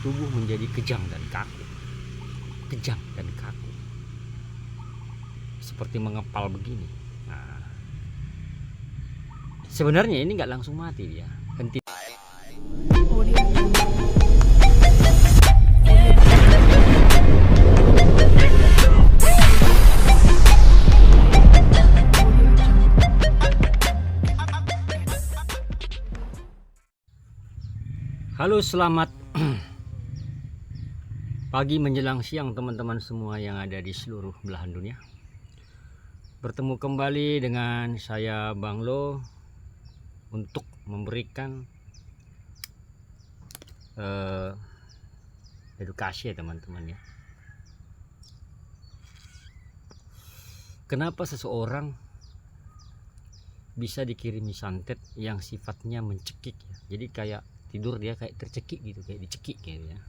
tubuh menjadi kejang dan kaku, seperti mengepal begini. Nah, sebenarnya ini nggak langsung mati dia, henti. Halo, selamat pagi menjelang siang teman-teman semua yang ada di seluruh belahan dunia. Bertemu kembali dengan saya Bang Lo untuk memberikan edukasi ya teman-teman ya. Kenapa seseorang bisa dikirimi santet yang sifatnya mencekik ya? Jadi kayak tidur dia kayak tercekik gitu, kayak dicekik gitu ya.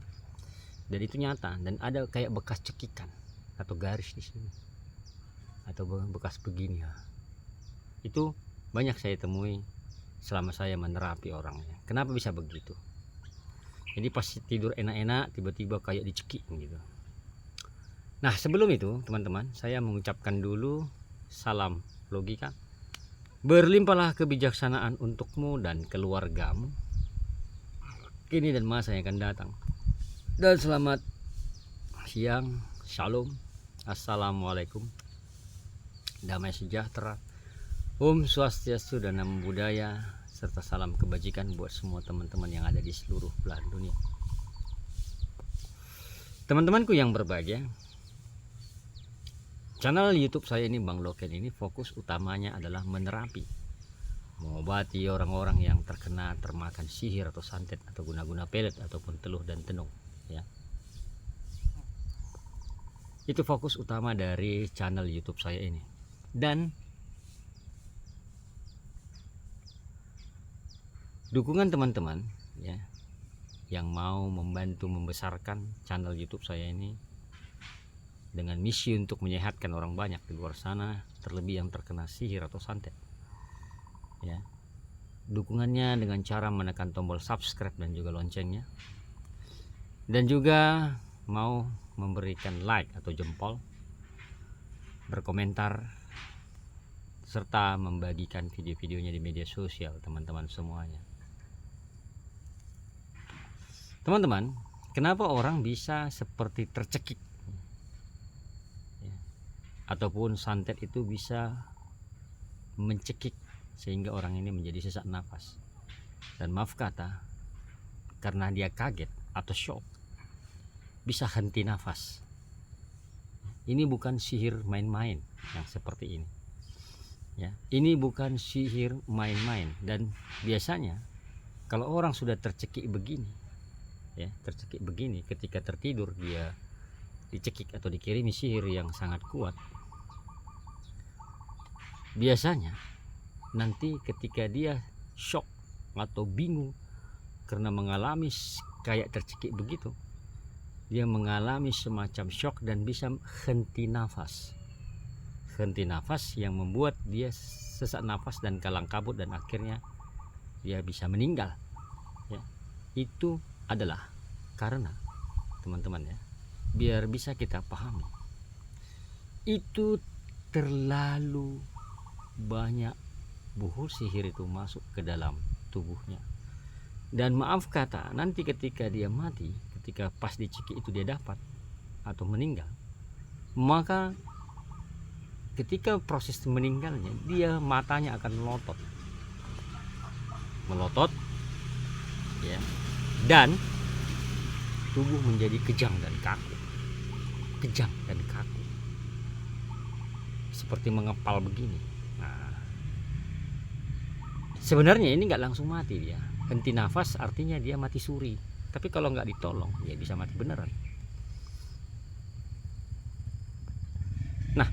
Dan itu nyata, dan ada kayak bekas cekikan atau garis di sini atau bekas begini ya. Itu banyak saya temui selama saya menerapi orangnya. Kenapa bisa begitu? Jadi pas tidur enak-enak tiba-tiba kayak dicekik gitu. Nah, sebelum itu teman-teman, saya mengucapkan dulu salam logika. Berlimpahlah kebijaksanaan untukmu dan keluargamu kini dan masa yang akan datang. Dan selamat siang, shalom, assalamualaikum, damai sejahtera, Om Swastiastu dan Namo Buddhaya, serta salam kebajikan buat semua teman-teman yang ada di seluruh belahan dunia. Teman-temanku yang berbahagia, channel YouTube saya ini Bang Loken ini fokus utamanya adalah menerapi, mengobati orang-orang yang termakan sihir atau santet atau guna-guna pelet ataupun teluh dan tenung ya. Itu fokus utama dari channel YouTube saya ini. Dan dukungan teman-teman ya yang mau membantu membesarkan channel YouTube saya ini dengan misi untuk menyehatkan orang banyak di luar sana, terlebih yang terkena sihir atau santet ya. Dukungannya dengan cara menekan tombol subscribe dan juga loncengnya, dan juga mau memberikan like atau jempol, berkomentar, serta membagikan video-videonya di media sosial teman-teman semuanya. Teman-teman, kenapa orang bisa seperti tercekik ya, ataupun santet itu bisa mencekik sehingga orang ini menjadi sesak nafas, dan maaf kata, karena dia kaget atau shock bisa henti nafas. Ini bukan sihir main-main yang seperti ini ya. Ini bukan sihir main-main. Dan biasanya kalau orang sudah tercekik begini ya, tercekik begini ketika tertidur, dia dicekik atau dikirimi sihir yang sangat kuat, biasanya nanti ketika dia shock atau bingung karena mengalami kayak tercekik begitu, dia mengalami semacam shock dan bisa henti nafas yang membuat dia sesak nafas dan kalang kabut, dan akhirnya dia bisa meninggal ya. Itu adalah karena teman-teman ya, biar bisa kita pahami, itu terlalu banyak buhur sihir itu masuk ke dalam tubuhnya. Dan maaf kata, nanti ketika dia mati, ketika pas dicekik itu dia dapat atau meninggal, maka ketika proses meninggalnya, dia matanya akan melotot ya, dan tubuh menjadi kejang dan kaku, seperti mengepal begini. Nah, sebenarnya ini nggak langsung mati dia, henti nafas artinya dia mati suri, tapi kalau nggak ditolong ya bisa mati beneran. Nah,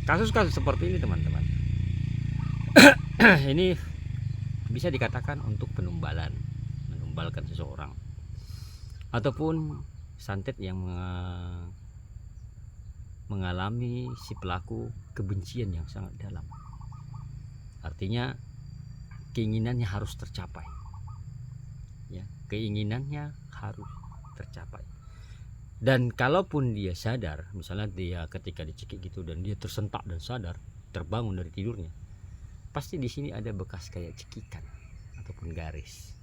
kasus-kasus seperti ini teman-teman ini bisa dikatakan untuk menumbalkan seseorang, ataupun santet yang mengalami si pelaku kebencian yang sangat dalam. Artinya keinginannya harus tercapai ya, keinginannya harus tercapai. Dan kalaupun dia sadar, misalnya dia ketika dicekik gitu dan dia tersentak dan sadar, terbangun dari tidurnya, pasti di sini ada bekas kayak cekikan ataupun garis.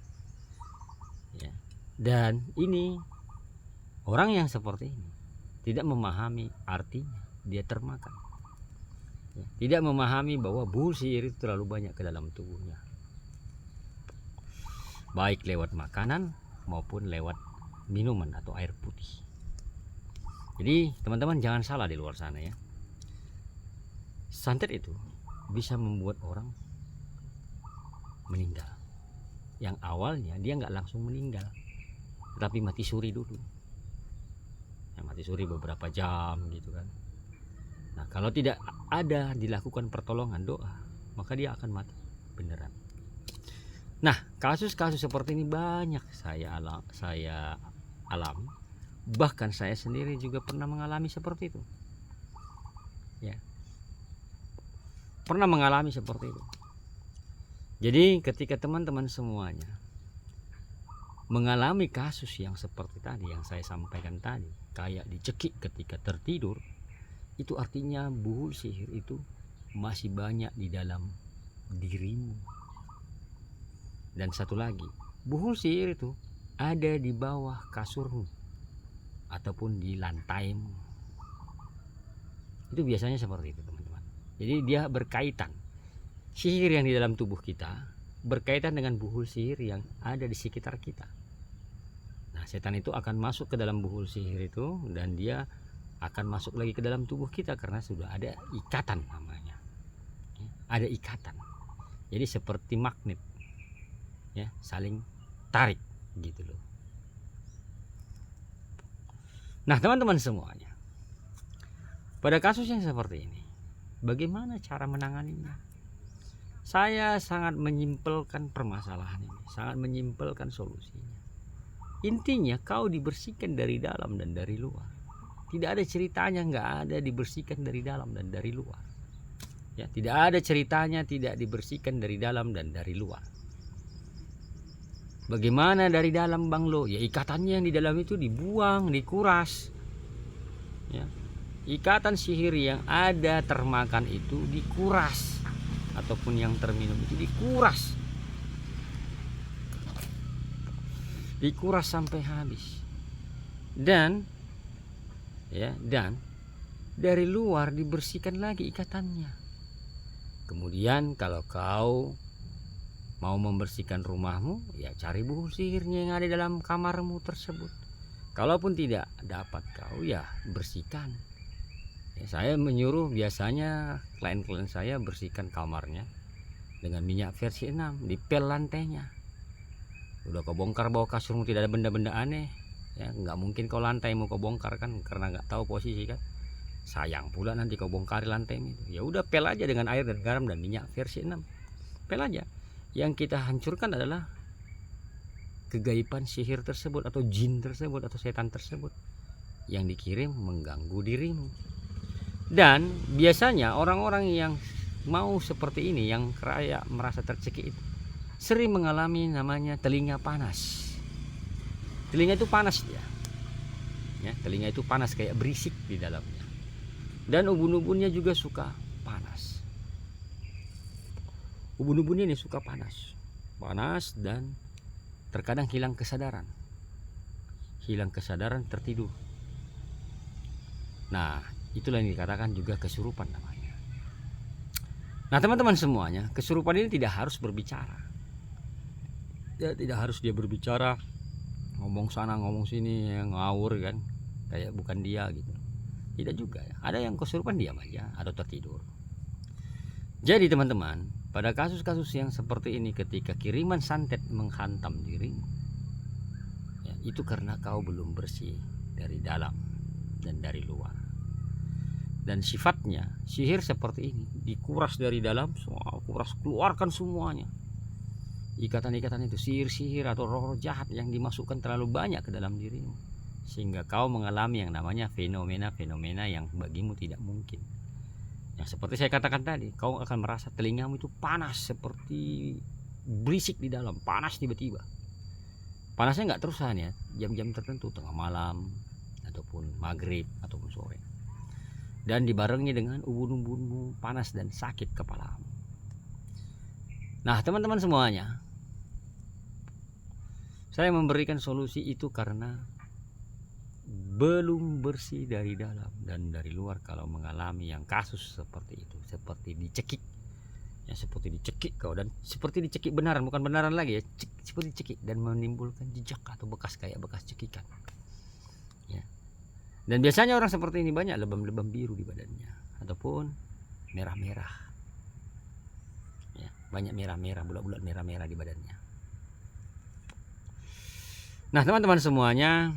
Ya. Dan ini orang yang seperti ini tidak memahami artinya, dia termakan. Ya. Tidak memahami bahwa buhul sihir itu terlalu banyak ke dalam tubuhnya, baik lewat makanan maupun lewat minuman atau air putih. Jadi teman-teman jangan salah di luar sana ya. Santet itu bisa membuat orang meninggal. Yang awalnya dia nggak langsung meninggal, tetapi mati suri dulu. Ya, mati suri beberapa jam gitu kan. Nah kalau tidak ada dilakukan pertolongan doa, maka dia akan mati beneran. Nah kasus-kasus seperti ini banyak saya alami. Bahkan saya sendiri juga pernah mengalami seperti itu. Ya. Pernah mengalami seperti itu. Jadi ketika teman-teman semuanya mengalami kasus yang seperti tadi yang saya sampaikan tadi, kayak dicekik ketika tertidur, itu artinya buhul sihir itu masih banyak di dalam dirimu. Dan satu lagi, buhul sihir itu ada di bawah kasurmu ataupun di lantaimu. Itu biasanya seperti itu teman-teman. Jadi dia berkaitan, sihir yang di dalam tubuh kita berkaitan dengan buhul sihir yang ada di sekitar kita. Nah setan itu akan masuk ke dalam buhul sihir itu dan dia akan masuk lagi ke dalam tubuh kita karena sudah ada ikatan namanya. Ada ikatan. Jadi seperti magnet, ya, saling tarik gitu loh. Nah teman-teman semuanya, pada kasus yang seperti ini, bagaimana cara menanganinya? Saya sangat menyimpelkan permasalahan ini, sangat menyimpelkan solusinya. Intinya kau dibersihkan dari dalam dan dari luar. Tidak ada ceritanya nggak ada dibersihkan dari dalam dan dari luar. Ya, tidak ada ceritanya tidak dibersihkan dari dalam dan dari luar. Bagaimana dari dalam Bang Lo? Ya ikatannya yang di dalam itu dibuang, dikuras. Ya. Ikatan sihir yang ada termakan itu dikuras, ataupun yang terminum itu dikuras. Dikuras sampai habis. Dan dari luar dibersihkan lagi ikatannya. Kemudian kalau kau mau membersihkan rumahmu, ya cari buhul sihirnya yang ada dalam kamarmu tersebut. Kalaupun tidak dapat kau, ya bersihkan. Ya, saya menyuruh biasanya klien-klien saya bersihkan kamarnya dengan minyak versi 6, dipel lantainya. Udah kau bongkar bawah kasurmu tidak ada benda-benda aneh, ya nggak mungkin kau lantaimu kau bongkar kan, karena nggak tahu posisi kan. Sayang pula nanti kau bongkari lantaimu itu. Ya udah pel aja dengan air dan garam dan minyak versi 6. Pel aja. Yang kita hancurkan adalah kegaiban sihir tersebut atau jin tersebut atau setan tersebut yang dikirim mengganggu dirimu. Dan biasanya orang-orang yang mau seperti ini, yang kayak merasa tercekik itu, sering mengalami namanya telinga panas. Telinga itu panas dia. Ya, telinga itu panas kayak berisik di dalamnya. Dan ubun-ubunnya juga suka panas. Ubun-ubunnya ini suka panas dan terkadang hilang kesadaran, tertidur. Nah itulah yang dikatakan juga kesurupan namanya. Nah teman-teman semuanya, kesurupan ini tidak harus berbicara, ya, tidak harus dia berbicara, ngomong sana ngomong sini, yang ngawur kan, kayak bukan dia gitu. Tidak juga ya. Ada yang kesurupan diam aja atau tertidur. Jadi teman-teman, pada kasus-kasus yang seperti ini, ketika kiriman santet menghantam dirimu, ya, itu karena kau belum bersih dari dalam dan dari luar. Dan sifatnya sihir seperti ini, dikuras dari dalam, semua kuras, keluarkan semuanya. Ikatan-ikatan itu, sihir-sihir atau roh-roh jahat yang dimasukkan terlalu banyak ke dalam dirimu, sehingga kau mengalami yang namanya fenomena-fenomena yang bagimu tidak mungkin. Yang seperti saya katakan tadi, kau akan merasa telingamu itu panas seperti berisik di dalam, panas tiba-tiba. Panasnya nggak terusan ya, jam-jam tertentu, tengah malam ataupun maghrib ataupun sore. Dan dibarengi dengan ubun-ubunmu panas dan sakit kepalamu. Nah teman-teman semuanya, saya memberikan solusi itu karena belum bersih dari dalam dan dari luar kalau mengalami yang kasus seperti itu, seperti dicekik ya, seperti dicekik kau, dan seperti dicekik benaran, bukan benaran lagi ya, seperti dicekik dan menimbulkan jejak atau bekas kayak bekas cekikan ya. Dan biasanya orang seperti ini banyak lebam-lebam biru di badannya ataupun merah-merah ya, banyak merah-merah, bulat-bulat merah-merah di badannya. Nah teman-teman semuanya,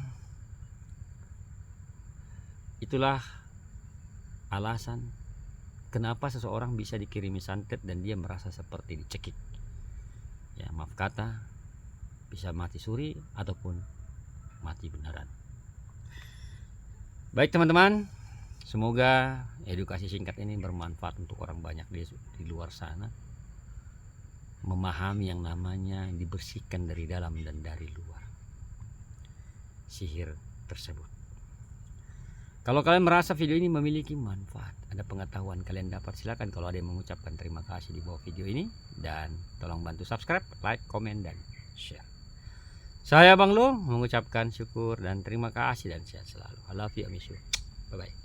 itulah alasan kenapa seseorang bisa dikirimi santet dan dia merasa seperti dicekik ya, maaf kata, bisa mati suri ataupun mati beneran. Baik teman-teman, semoga edukasi singkat ini bermanfaat untuk orang banyak di luar sana, memahami yang namanya dibersihkan dari dalam dan dari luar sihir tersebut. Kalau kalian merasa video ini memiliki manfaat, ada pengetahuan kalian dapat, silakan kalau ada yang mengucapkan terima kasih di bawah video ini, dan tolong bantu subscribe, like, komen, dan share. Saya Bang Lo mengucapkan syukur dan terima kasih dan sehat selalu. I love you, I miss you. Bye bye.